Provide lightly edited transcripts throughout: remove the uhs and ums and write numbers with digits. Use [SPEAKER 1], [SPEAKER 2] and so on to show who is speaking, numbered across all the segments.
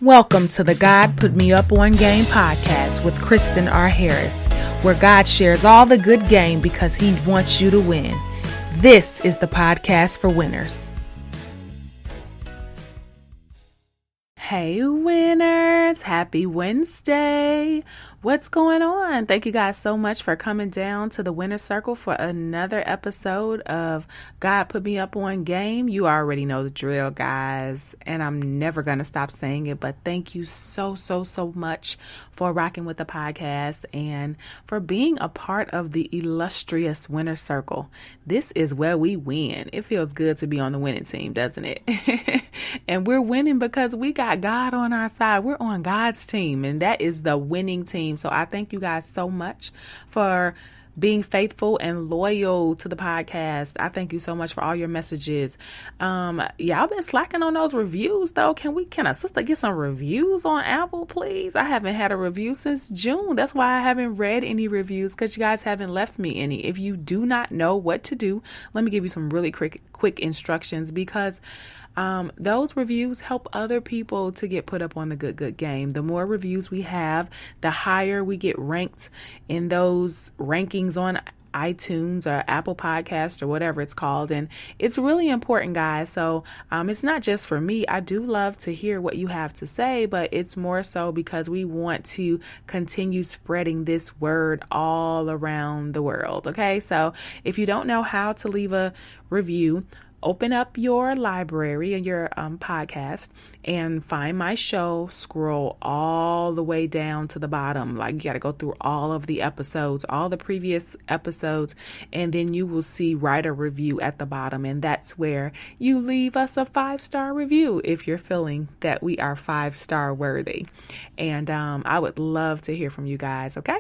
[SPEAKER 1] Welcome to the God Put Me Up on Game podcast with Kristen R. Harris, where God shares all the good game because he wants you to win. This is the podcast for winners. Hey winners, happy Wednesday. What's going on? Thank you guys so much for coming down to the Winner's Circle for another episode of God Put Me Up on Game. You already know the drill, guys, and I'm never going to stop saying it, but thank you so much for rocking with the podcast and for being a part of the illustrious Winner's Circle. This is where we win. It feels good to be on the winning team, doesn't it? And we're winning because we got God on our side. We're on God's team, and that is the winning team. So I thank you guys so much for being faithful and loyal to the podcast. I thank you so much for all your messages. Y'all been slacking on those reviews though. Can a sister get some reviews on Apple, please? I haven't had a review since June. That's why I haven't read any reviews, because you guys haven't left me any. If you do not know what to do, let me give you some really quick instructions, because those reviews help other people to get put up on the good game. The more reviews we have, the higher we get ranked in those rankings on iTunes or Apple Podcast or whatever it's called. And it's really important, guys. So it's not just for me. I do love to hear what you have to say, but it's more so because we want to continue spreading this word all around the world. Okay, so if you don't know how to leave a review, open up your library and your podcast and find my show. Scroll all the way down to the bottom. Like, you got to go through all of the episodes, all the previous episodes, and then you will see write a review at the bottom. And that's where you leave us a 5-star review if you're feeling that we are 5-star worthy. And I would love to hear from you guys. Okay.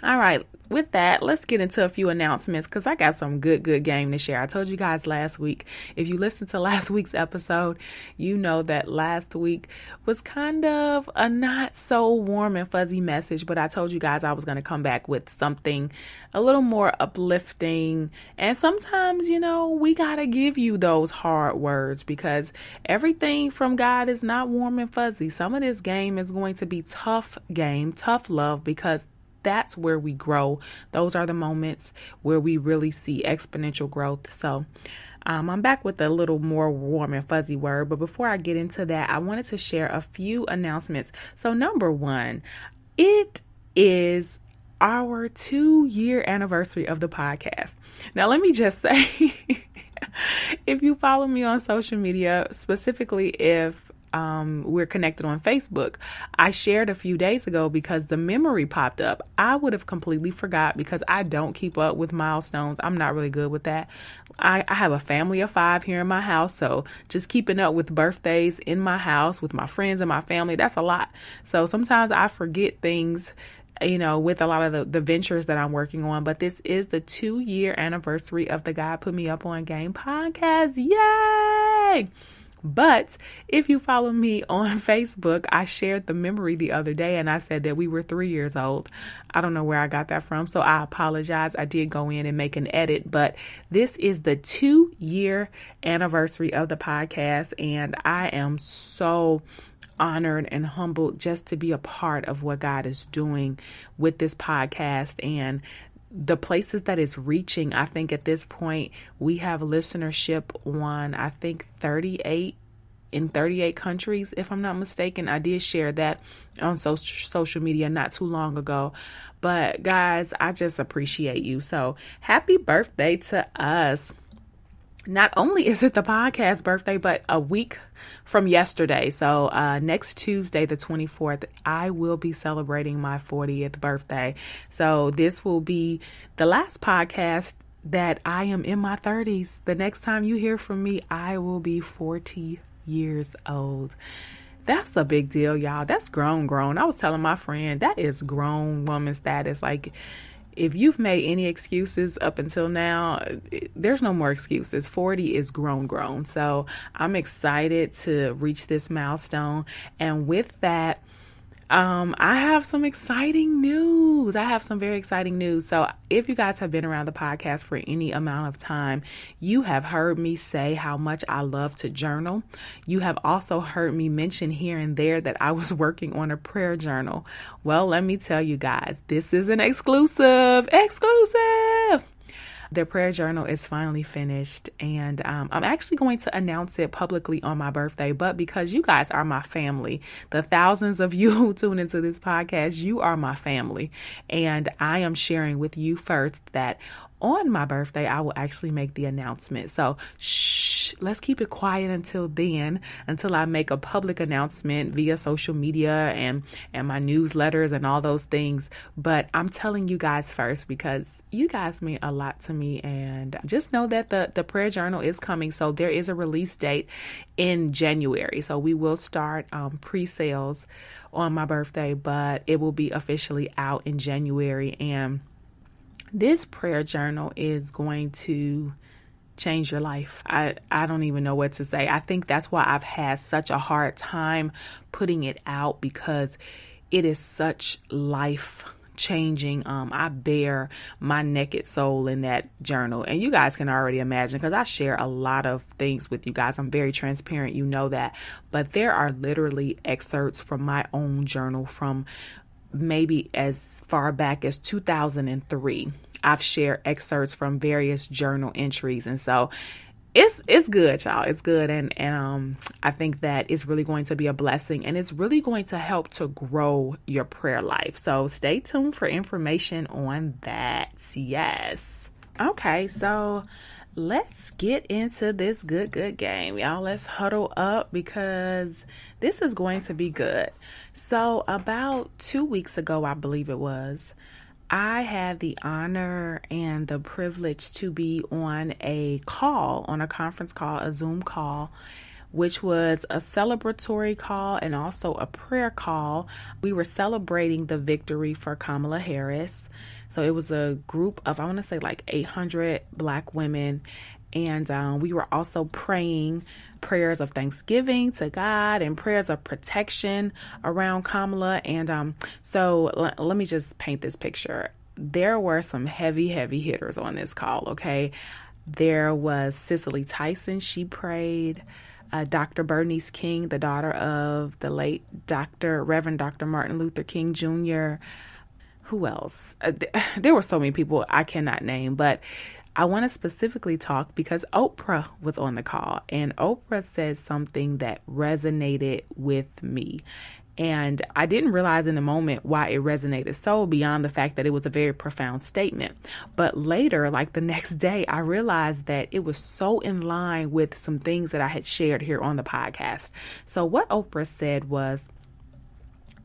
[SPEAKER 1] All right. With that, let's get into a few announcements, because I got some good game to share. I told you guys last week, if you listened to last week's episode, you know that last week was kind of a not so warm and fuzzy message, but I told you guys I was going to come back with something a little more uplifting. And sometimes, we got to give you those hard words, because everything from God is not warm and fuzzy. Some of this game is going to be tough love, because that's where we grow. Those are the moments where we really see exponential growth. So I'm back with a little more warm and fuzzy word. But before I get into that, I wanted to share a few announcements. So number one, it is our 2-year anniversary of the podcast. Now, let me just say, if you follow me on social media, specifically if we're connected on Facebook, I shared a few days ago because the memory popped up. I would have completely forgot, because I don't keep up with milestones. I'm not really good with that. I have a family of 5 here in my house, so just keeping up with birthdays in my house with my friends and my family, that's a lot. So sometimes I forget things, with a lot of the ventures that I'm working on. But this is the 2-year anniversary of the God Put Me Up on Game podcast. Yay! But if you follow me on Facebook, I shared the memory the other day and I said that we were 3 years old. I don't know where I got that from, so I apologize. I did go in and make an edit, but this is the 2-year anniversary of the podcast, and I am so honored and humbled just to be a part of what God is doing with this podcast and the places that it's reaching. I think at this point we have listenership on, 38 countries, if I'm not mistaken. I did share that on social media not too long ago. But guys, I just appreciate you. So happy birthday to us. Not only is it the podcast birthday, but a week from yesterday. So next Tuesday, the 24th, I will be celebrating my 40th birthday. So this will be the last podcast that I am in my 30s. The next time you hear from me, I will be 40 years old. That's a big deal, y'all. That's grown. I was telling my friend, that is grown woman status. Like, if you've made any excuses up until now, there's no more excuses. 40 is grown. So I'm excited to reach this milestone. And with that, I have some exciting news. I have some very exciting news. So if you guys have been around the podcast for any amount of time, you have heard me say how much I love to journal. You have also heard me mention here and there that I was working on a prayer journal. Well, let me tell you guys, this is an exclusive. The prayer journal is finally finished, and I'm actually going to announce it publicly on my birthday. But because you guys are my family, the thousands of you who tune into this podcast, you are my family. And I am sharing with you first that on my birthday, I will actually make the announcement. So, let's keep it quiet until then, until I make a public announcement via social media and my newsletters and all those things. But I'm telling you guys first because you guys mean a lot to me. And just know that the prayer journal is coming. So there is a release date in January. So we will start pre-sales on my birthday, but it will be officially out in January. And this prayer journal is going to change your life. I don't even know what to say. I think that's why I've had such a hard time putting it out, because it is such life changing. I bear my naked soul in that journal, and you guys can already imagine because I share a lot of things with you guys. I'm very transparent, you know that, but there are literally excerpts from my own journal from maybe as far back as 2003. I've shared excerpts from various journal entries. And so it's good, y'all. It's good. And I think that it's really going to be a blessing, and it's really going to help to grow your prayer life. So stay tuned for information on that. Yes. Okay. So let's get into this good game, y'all. Let's huddle up because this is going to be good. So about 2 weeks ago, I believe it was, I had the honor and the privilege to be on a conference call, a Zoom call, which was a celebratory call and also a prayer call. We were celebrating the victory for Kamala Harris. So it was a group of, I want to say like 800 Black women. And we were also praying prayers of thanksgiving to God and prayers of protection around Kamala. And so let me just paint this picture. There were some heavy hitters on this call, okay? There was Cicely Tyson. She prayed. Dr. Bernice King, the daughter of the late Reverend Dr. Martin Luther King Jr. Who else? There were so many people I cannot name, but I want to specifically talk because Oprah was on the call, and Oprah said something that resonated with me. And I didn't realize in the moment why it resonated so, beyond the fact that it was a very profound statement. But later, like the next day, I realized that it was so in line with some things that I had shared here on the podcast. So what Oprah said was,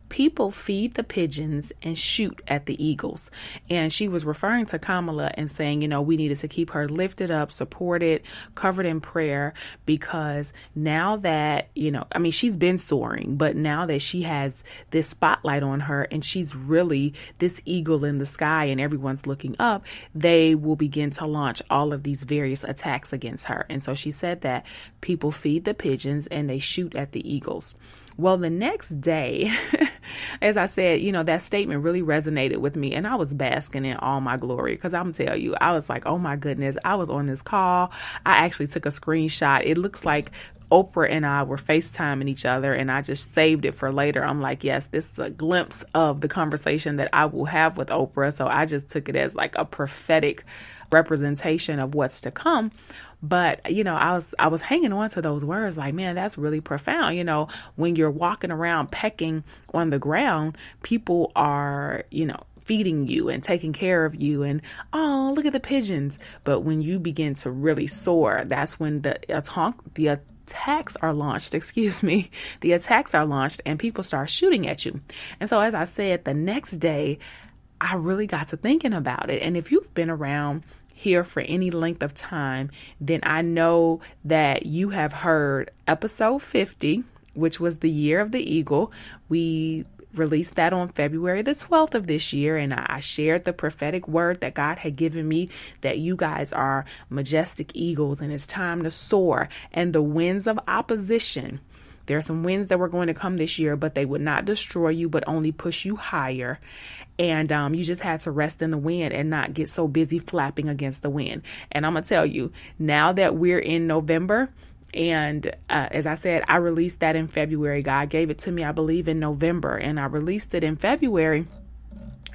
[SPEAKER 1] people feed the pigeons and shoot at the eagles. And she was referring to Kamala and saying, we needed to keep her lifted up, supported, covered in prayer, because now that, she's been soaring, but now that she has this spotlight on her and she's really this eagle in the sky and everyone's looking up, they will begin to launch all of these various attacks against her. And so she said that people feed the pigeons and they shoot at the eagles. Well, the next day, as I said, that statement really resonated with me, and I was basking in all my glory, because I'm telling you, I was like, oh my goodness, I was on this call. I actually took a screenshot. It looks like Oprah and I were FaceTiming each other, and I just saved it for later. I'm like, yes, this is a glimpse of the conversation that I will have with Oprah. So I just took it as like a prophetic representation of what's to come. But, I was hanging on to those words like, man, that's really profound. When you're walking around pecking on the ground, people are, feeding you and taking care of you, and oh, look at the pigeons. But when you begin to really soar, that's when the attacks are launched, the attacks are launched and people start shooting at you. And so, as I said, the next day, I really got to thinking about it. And if you've been around here for any length of time, then I know that you have heard episode 50, which was the year of the eagle. We released that on February the 12th of this year, and I shared the prophetic word that God had given me, that you guys are majestic eagles and it's time to soar, and the winds of opposition There are some winds that were going to come this year, but they would not destroy you, but only push you higher. And you just had to rest in the wind and not get so busy flapping against the wind. And I'm going to tell you, now that we're in November, and as I said, I released that in February. God gave it to me, I believe, in November, and I released it in February.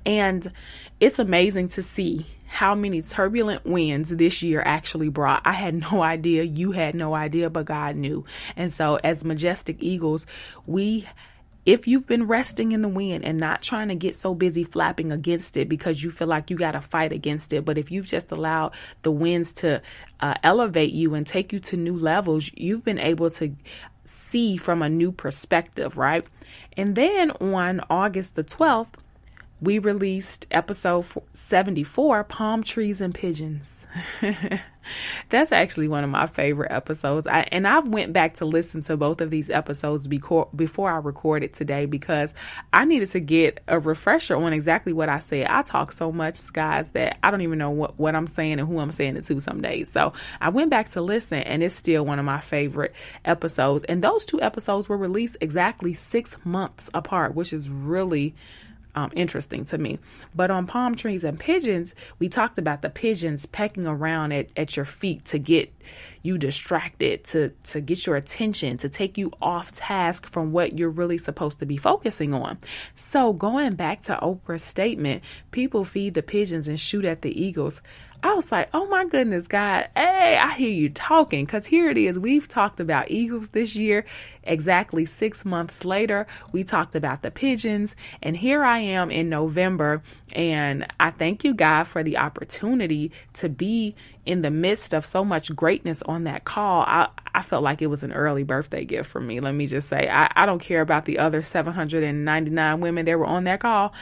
[SPEAKER 1] And it's amazing to see how many turbulent winds this year actually brought. I had no idea. You had no idea, but God knew. And so as majestic eagles, if you've been resting in the wind and not trying to get so busy flapping against it because you feel like you got to fight against it, but if you've just allowed the winds to elevate you and take you to new levels, you've been able to see from a new perspective, right? And then on August the 12th, we released episode 74, Palm Trees and Pigeons. That's actually one of my favorite episodes. I've went back to listen to both of these episodes before I recorded today because I needed to get a refresher on exactly what I said. I talk so much, guys, that I don't even know what I'm saying and who I'm saying it to some days. So I went back to listen, and it's still one of my favorite episodes. And those two episodes were released exactly 6 months apart, which is really interesting to me. But on Palm Trees and Pigeons, we talked about the pigeons pecking around at your feet to get you distracted, to get your attention, to take you off task from what you're really supposed to be focusing on. So going back to Oprah's statement, people feed the pigeons and shoot at the eagles. I was like, oh my goodness, God, hey, I hear you talking, because here it is. We've talked about eagles this year. Exactly 6 months later, we talked about the pigeons, and here I am in November, and I thank you, God, for the opportunity to be in the midst of so much greatness on that call. I felt like it was an early birthday gift for me. Let me just say, I don't care about the other 799 women that were on that call.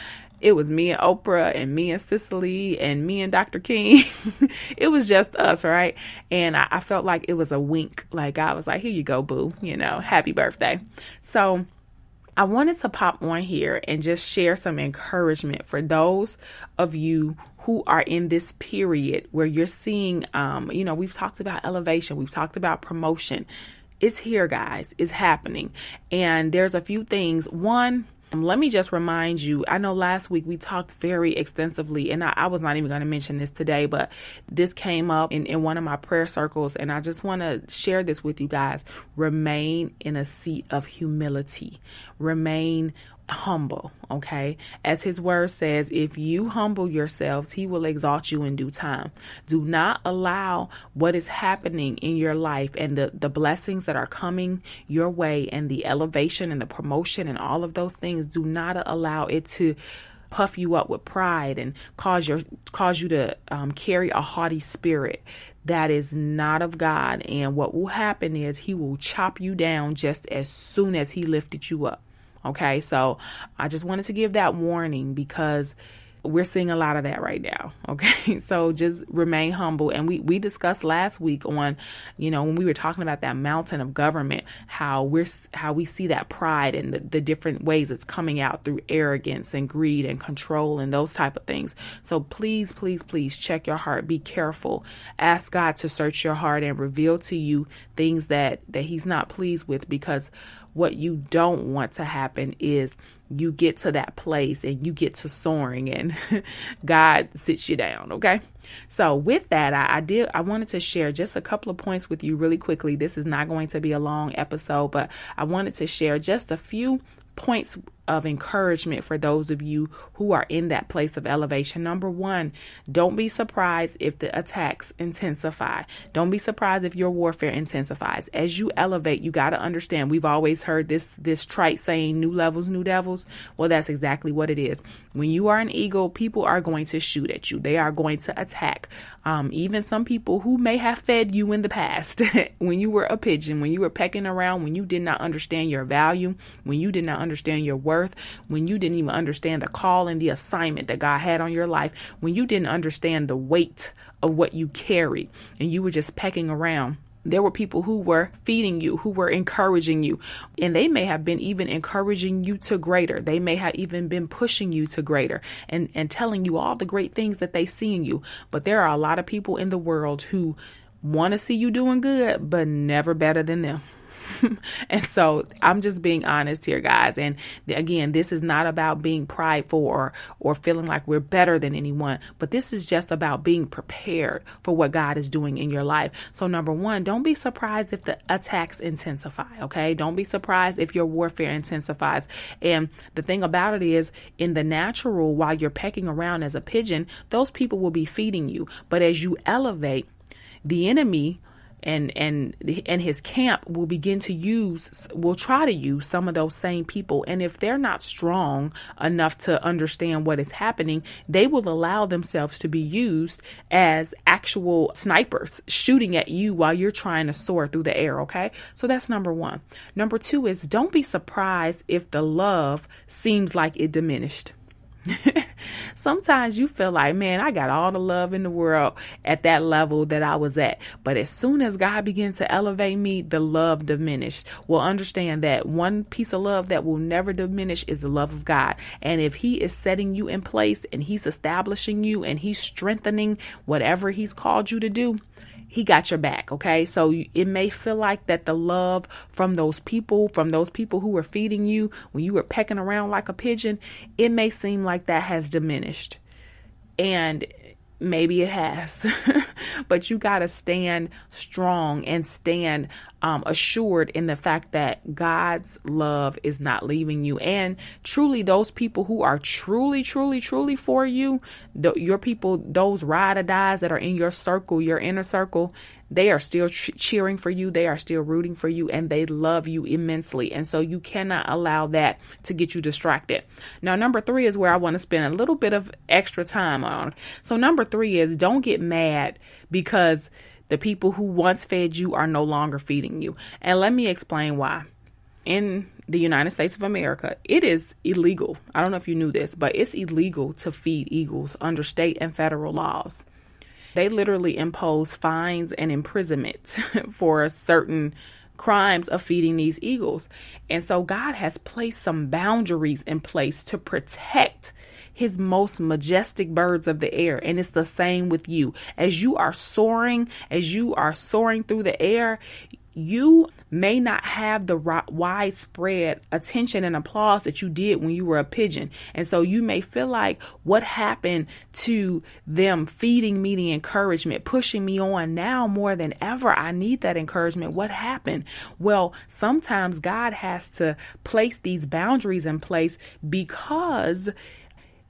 [SPEAKER 1] It was me and Oprah and me and Cicely and me and Dr. King. It was just us, right? And I felt like it was a wink. Like I was like, here you go, boo, happy birthday. So I wanted to pop on here and just share some encouragement for those of you who are in this period where you're seeing, we've talked about elevation. We've talked about promotion. It's here, guys. It's happening. And there's a few things. One, let me just remind you, I know last week we talked very extensively, and I was not even going to mention this today, but this came up in one of my prayer circles, and I just want to share this with you guys. Remain in a seat of humility. Remain humble, okay? As his word says, if you humble yourselves, he will exalt you in due time. Do not allow what is happening in your life and the blessings that are coming your way and the elevation and the promotion and all of those things, do not allow it to puff you up with pride and cause you to carry a haughty spirit. That is not of God. And what will happen is he will chop you down just as soon as he lifted you up. Okay, so I just wanted to give that warning because we're seeing a lot of that right now. Okay, so just remain humble. And we discussed last week on, when we were talking about that mountain of government, how we see that pride and the different ways it's coming out through arrogance and greed and control and those type of things. So please, please, please check your heart. Be careful. Ask God to search your heart and reveal to you things that he's not pleased with, because what you don't want to happen is you get to that place and you get to soaring and God sits you down. Okay. So with that, I wanted to share just a couple of points with you really quickly. This is not going to be a long episode, but I wanted to share just a few points of encouragement for those of you who are in that place of elevation. Number one, don't be surprised if the attacks intensify. Don't be surprised if your warfare intensifies. As you elevate, you got to understand, we've always heard this trite saying, new levels, new devils. Well, that's exactly what it is. When you are an eagle, people are going to shoot at you. They are going to attack. Even some people who may have fed you in the past, when you were a pigeon, when you were pecking around, when you did not understand your value, when you did not understand your worth, when you didn't even understand the call and the assignment that God had on your life, when you didn't understand the weight of what you carried and you were just pecking around. There were people who were feeding you, who were encouraging you, and they may have been even encouraging you to greater. They may have even been pushing you to greater and telling you all the great things that they see in you. But there are a lot of people in the world who want to see you doing good, but never better than them. And so I'm just being honest here, guys. And again, this is not about being prideful or feeling like we're better than anyone, but this is just about being prepared for what God is doing in your life. So number one, don't be surprised if the attacks intensify. Okay. Don't be surprised if your warfare intensifies. And the thing about it is, in the natural, while you're pecking around as a pigeon, those people will be feeding you. But as you elevate, the enemy and his camp will try to use some of those same people. And if they're not strong enough to understand what is happening, they will allow themselves to be used as actual snipers shooting at you while you're trying to soar through the air. Okay. So that's number one. Number two is, don't be surprised if the love seems like it diminished. Sometimes you feel like, man, I got all the love in the world at that level that I was at. But as soon as God begins to elevate me, the love diminished. Well, understand that one piece of love that will never diminish is the love of God. And if he is setting you in place and he's establishing you and he's strengthening whatever he's called you to do, he got your back. Okay. So it may feel like that the love from those people who were feeding you when you were pecking around like a pigeon, it may seem like that has diminished. And maybe it has, but you got to stand strong and stand assured in the fact that God's love is not leaving you. And truly, those people who are truly for you, your people, those ride or dies that are in your circle, your inner circle, they are still cheering for you. They are still rooting for you, and they love you immensely. And so you cannot allow that to get you distracted. Now, number three is where I want to spend a little bit of extra time on. So number three is, don't get mad because the people who once fed you are no longer feeding you. And let me explain why. In the United States of America, it is illegal. I don't know if you knew this, but it's illegal to feed eagles under state and federal laws. They literally impose fines and imprisonment for certain crimes of feeding these eagles. And so God has placed some boundaries in place to protect his most majestic birds of the air. And it's the same with you. As you are soaring through the air, you may not have the widespread attention and applause that you did when you were a pigeon. And so you may feel like, what happened to them feeding me the encouragement, pushing me on now more than ever? I need that encouragement. What happened? Well, sometimes God has to place these boundaries in place because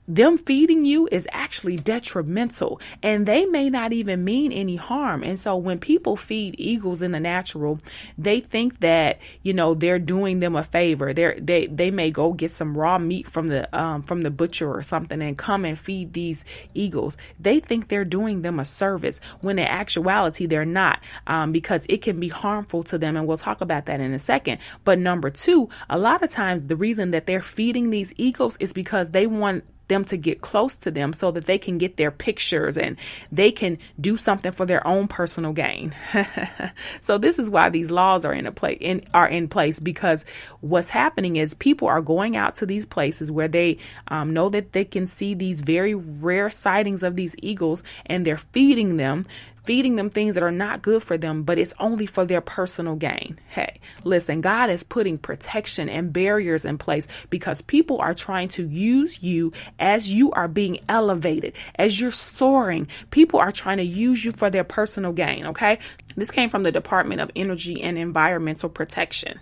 [SPEAKER 1] them feeding you is actually detrimental, and they may not even mean any harm. And so when people feed eagles in the natural, they think that, they're doing them a favor. They may go get some raw meat from the butcher or something and come and feed these eagles. They think they're doing them a service, when in actuality they're not, because it can be harmful to them. And we'll talk about that in a second. But number two, a lot of times the reason that they're feeding these eagles is because they want them to get close to them so that they can get their pictures and they can do something for their own personal gain. So this is why these laws are in place, because what's happening is people are going out to these places where they know that they can see these very rare sightings of these eagles, and they're feeding them things that are not good for them, but it's only for their personal gain. Hey, listen, God is putting protection and barriers in place because people are trying to use you as you are being elevated, as you're soaring. People are trying to use you for their personal gain. Okay. This came from the Department of Energy and Environmental Protection.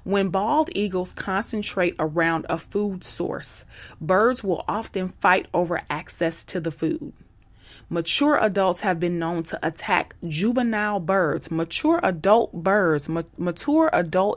[SPEAKER 1] When bald eagles concentrate around a food source, birds will often fight over access to the food. Mature adults have been known to attack juvenile birds. Mature adult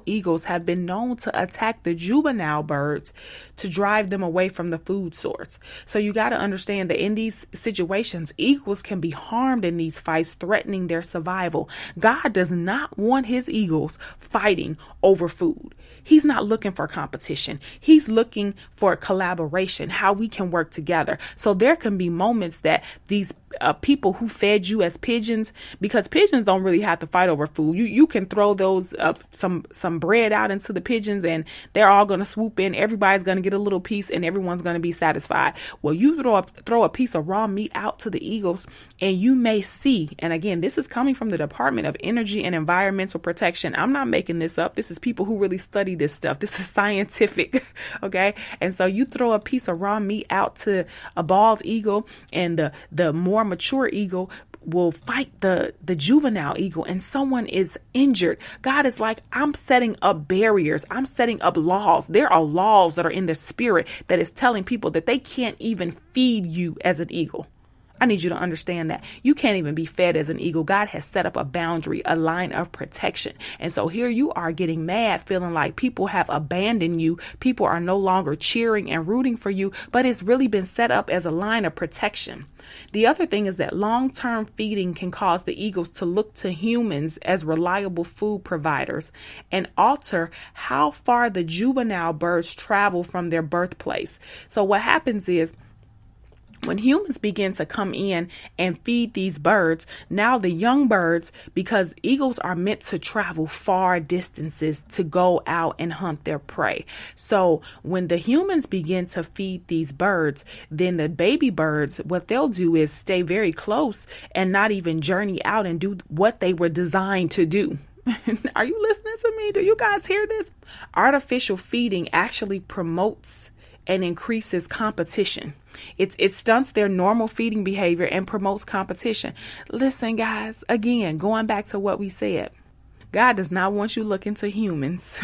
[SPEAKER 1] eagles have been known to attack the juvenile birds to drive them away from the food source. So you got to understand that in these situations, eagles can be harmed in these fights, threatening their survival. God does not want his eagles fighting over food. He's not looking for competition. He's looking for collaboration, how we can work together. So there can be moments that these people who fed you as pigeons, because pigeons don't really have to fight over food. You can throw those some bread out into the pigeons and they're all going to swoop in. Everybody's going to get a little piece and everyone's going to be satisfied. Well, you throw a piece of raw meat out to the eagles and you may see, and again, this is coming from the Department of Energy and Environmental Protection. I'm not making this up. This is people who really study this stuff. This is scientific. Okay. And so you throw a piece of raw meat out to a bald eagle and the more mature eagle will fight the juvenile eagle and someone is injured. God is like, I'm setting up barriers. I'm setting up laws. There are laws that are in the spirit that is telling people that they can't even feed you as an eagle. I need you to understand that you can't even be fed as an eagle. God has set up a boundary, a line of protection. And so here you are getting mad, feeling like people have abandoned you. People are no longer cheering and rooting for you, but it's really been set up as a line of protection. The other thing is that long-term feeding can cause the eagles to look to humans as reliable food providers and alter how far the juvenile birds travel from their birthplace. So what happens is, when humans begin to come in and feed these birds, now the young birds, because eagles are meant to travel far distances to go out and hunt their prey. So when the humans begin to feed these birds, then the baby birds, what they'll do is stay very close and not even journey out and do what they were designed to do. Are you listening to me? Do you guys hear this? Artificial feeding actually promotes and increases competition. It stunts their normal feeding behavior and promotes competition. Listen, guys, again, going back to what we said, God does not want you looking to humans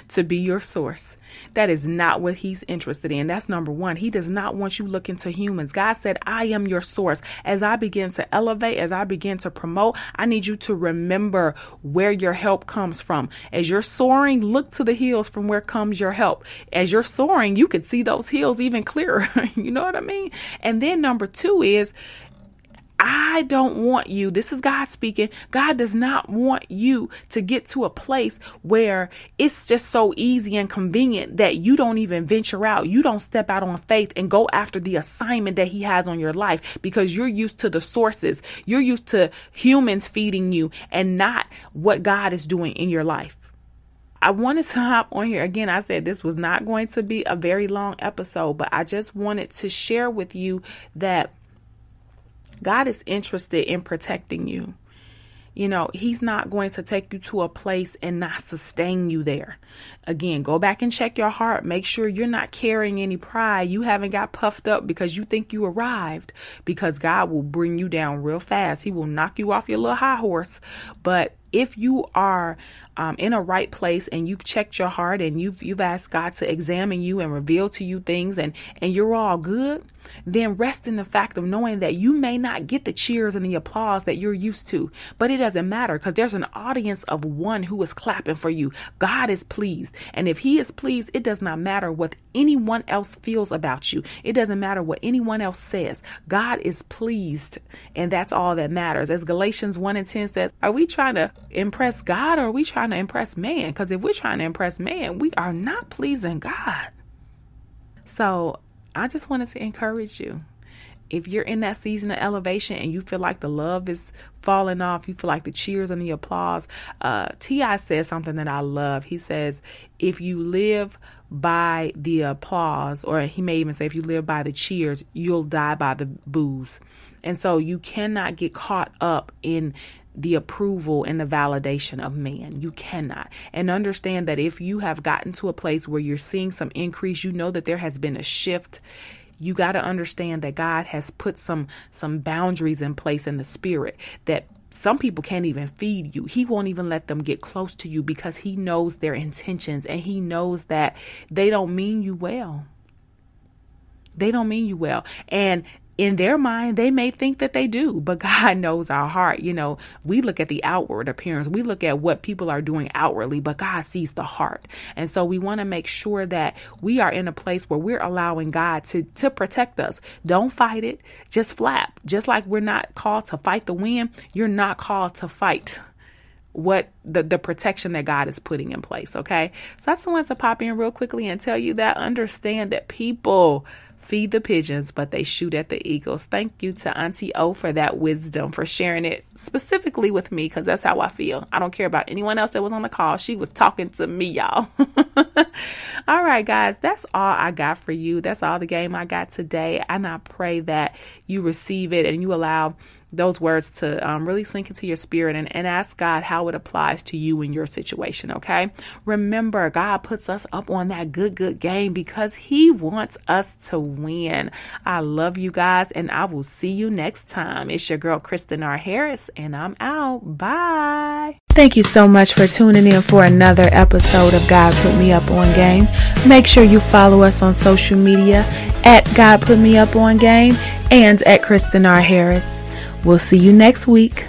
[SPEAKER 1] to be your source. That is not what he's interested in. That's number one. He does not want you looking to humans. God said, I am your source. As I begin to elevate, as I begin to promote, I need you to remember where your help comes from. As you're soaring, look to the hills from where comes your help. As you're soaring, you could see those hills even clearer. You know what I mean? And then number two is, I don't want you, this is God speaking, God does not want you to get to a place where it's just so easy and convenient that you don't even venture out. You don't step out on faith and go after the assignment that he has on your life because you're used to the sources. You're used to humans feeding you and not what God is doing in your life. I wanted to hop on here again. I said this was not going to be a very long episode, but I just wanted to share with you that God is interested in protecting you. You know, he's not going to take you to a place and not sustain you there. Again, go back and check your heart. Make sure you're not carrying any pride. You haven't got puffed up because you think you arrived, because God will bring you down real fast. He will knock you off your little high horse. But if you are in a right place and you've checked your heart and you've asked God to examine you and reveal to you things and you're all good, then rest in the fact of knowing that you may not get the cheers and the applause that you're used to, but it doesn't matter because there's an audience of one who is clapping for you. God is pleased. And if he is pleased, it does not matter what anyone else feels about you. It doesn't matter what anyone else says. God is pleased. And that's all that matters. As Galatians 1:10 says, are we trying to impress God or are we trying to impress man? Because if we're trying to impress man, we are not pleasing God. So I just wanted to encourage you. If you're in that season of elevation and you feel like the love is falling off, you feel like the cheers and the applause, T.I. says something that I love. He says, if you live by the applause, or he may even say, if you live by the cheers, you'll die by the boos. And so you cannot get caught up in the approval and the validation of man. You cannot. And understand that if you have gotten to a place where you're seeing some increase, you know that there has been a shift. You got to understand that God has put some boundaries in place in the spirit that some people can't even feed you. He won't even let them get close to you because he knows their intentions and he knows that they don't mean you well. They don't mean you well. And in their mind, they may think that they do, but God knows our heart. You know, we look at the outward appearance. We look at what people are doing outwardly, but God sees the heart. And so we want to make sure that we are in a place where we're allowing God to protect us. Don't fight it. Just flap. Just like we're not called to fight the wind, you're not called to fight what the protection that God is putting in place. Okay. So I just wanted to pop in real quickly and tell you that understand that people feed the pigeons, but they shoot at the eagles. Thank you to Auntie O for that wisdom, for sharing it specifically with me, because that's how I feel. I don't care about anyone else that was on the call. She was talking to me, y'all. All right, guys, that's all I got for you. That's all the game I got today. And I pray that you receive it and you allow those words to really sink into your spirit and ask God how it applies to you in your situation. Okay. Remember, God puts us up on that good game because he wants us to win. I love you guys, and I will see you next time. It's your girl, Kristen R. Harris, and I'm out. Bye. Thank you so much for tuning in for another episode of God Put Me Up On Game. Make sure you follow us on social media at God Put Me Up On Game and at Kristen R. Harris. We'll see you next week.